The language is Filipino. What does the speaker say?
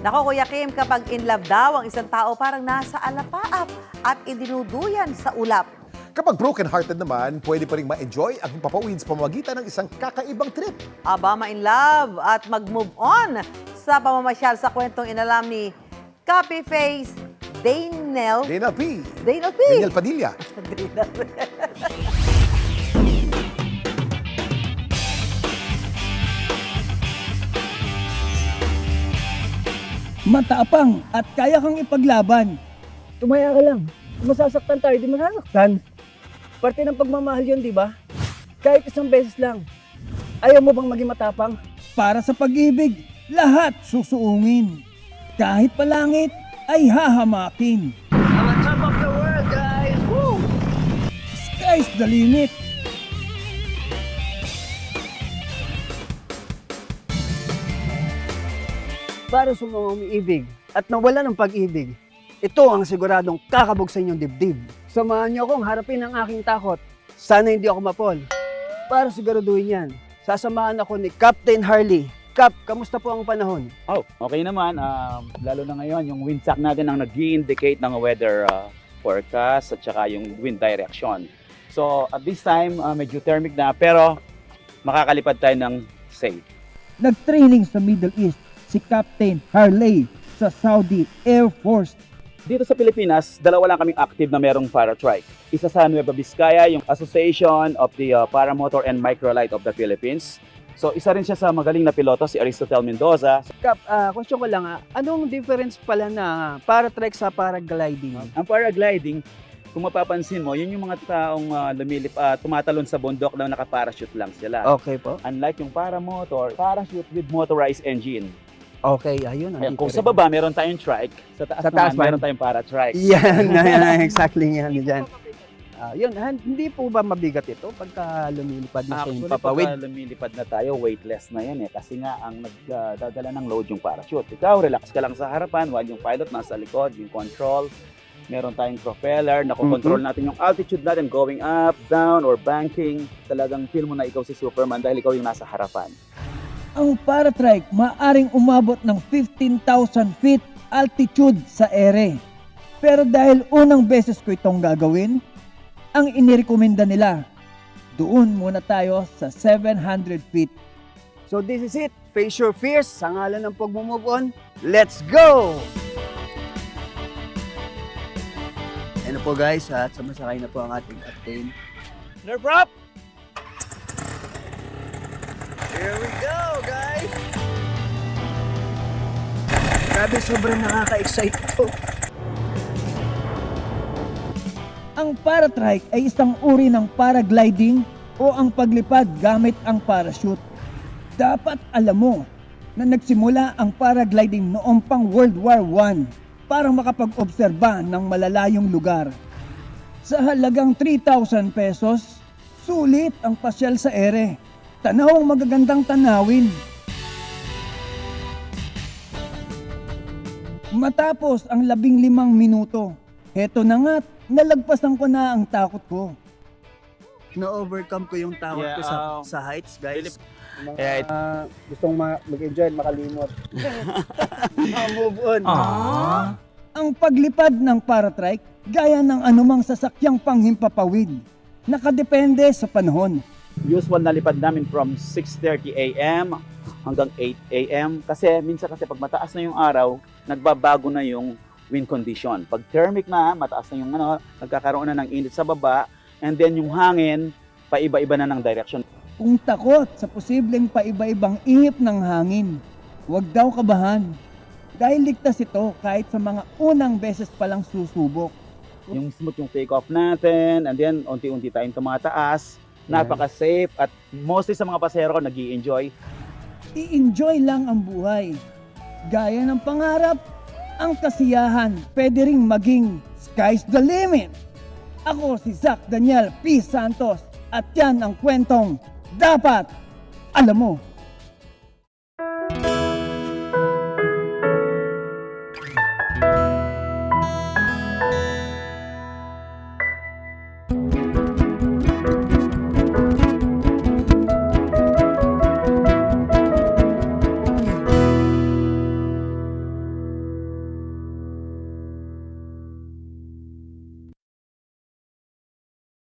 Nako, Kuya Kim, kapag in love daw ang isang tao, parang nasa alapaap at idinuduyan sa ulap. Kapag broken-hearted naman, pwede pa rin ma-enjoy ang papawid sa pamamagitan ng isang kakaibang trip. Aba, ma-in love at mag-move on sa pamamasyal sa kwentong inalam ni Copyface Daniel P. Daniel Padilla. Matapang at kaya kang ipaglaban. Tumaya ka lang. Kung masasaktan tayo, di masasaktan. Parte ng pagmamahal yun, di ba? Kahit isang beses lang. Ayaw mo bang maging matapang? Para sa pag-ibig, lahat susuungin. Kahit palangit ay hahamakin. On top of the world, guys! Woo! Sky's the limit. Para sa mga umiibig at nawala ng pag-ibig, ito ang siguradong kakabuksan yung dibdib. Samahan niyo akong harapin ang aking takot. Sana hindi ako mapol. Para siguraduhin yan, sasamahan ako ni Captain Harley. Cap, kamusta po ang panahon? Oh, okay naman. Lalo na ngayon, yung windsack natin ang nag-indicate ng weather forecast at saka yung wind direction. So, at this time, medyo thermic na, pero makakalipad tayo ng safe. Nag-training sa Middle East si Captain Harley sa Saudi Air Force. Dito sa Pilipinas, dalawa lang kaming active na merong paratrike. Isa sa Nueva Vizcaya, yung Association of the Paramotor and Microlight of the Philippines. So, isa rin siya sa magaling na piloto, si Aristotle Mendoza. Cap, question ko lang, anong difference pala na paratrike sa paragliding? Ang paragliding, kung mapapansin mo, yun yung mga taong tumatalon sa bundok na naka-parachute lang sila. Okay po. Unlike yung paramotor, parachute with motorized engine. Okay, ayun. Kaya kung sa baba, meron tayong trike. Sa taas meron tayong paratrike. Yan, exactly yan. Yun, hindi po ba mabigat ito pagka lumilipad na sa yung papawid? Pagka lumilipad na tayo, weightless na yan eh. Kasi nga, ang nagdadala ng load yung parachute. Ikaw, relax ka lang sa harapan while yung pilot nasa likod, yung control. Meron tayong propeller, nakokontrol natin yung altitude natin going up, down, or banking. Talagang feel mo na ikaw si Superman dahil ikaw yung nasa harapan. Ang paratrike maaring umabot ng 15,000 feet altitude sa ere. Pero dahil unang beses ko itong gagawin, ang inirekomenda nila, doon muna tayo sa 700 feet. So this is it. Face your fears. Sa ngalan ng pag-move on, let's go! Ano po guys, at sumasakay na po ang ating captain. Nerve up! Here we go, guys! Grabe, sobrang nakaka-excite to. Ang paratrike ay isang uri ng paragliding o ang paglipad gamit ang parachute. Dapat alam mo na nagsimula ang paragliding noong pang World War I para makapag-obserba ng malalayong lugar. Sa halagang 3,000 pesos, sulit ang pasyal sa ere. Tanaw ang magagandang tanawin. Matapos ang 15 minuto, heto na nga, nalagpasan ko na ang takot ko. Na-overcome ko yung takot ko sa heights, guys. Gustong mag-enjoy, makalimot. Move on. Ang paglipad ng paratrike, gaya ng anumang sasakyang panghimpapawid, nakadepende sa panahon. Usual na lipad namin from 6:30 a.m. hanggang 8 a.m. Kasi minsan pag mataas na yung araw, nagbabago na yung wind condition. Pag thermic na, mataas na yung nagkakaroon na ng init sa baba, and then yung hangin, paiba-iba na ng direction. Kung takot sa posibleng paiba-ibang ihip ng hangin, huwag daw kabahan. Dahil ligtas ito kahit sa mga unang beses palang susubok. Yung smooth yung take-off natin, and then unti-unti tayong tumataas. Napaka-safe at mostly sa mga pasahero nag-i-enjoy. I-enjoy lang ang buhay. Gaya ng pangarap, ang kasiyahan pwede ring maging sky's the limit. Ako si Zach Daniel P. Santos at yan ang kwentong dapat alam mo.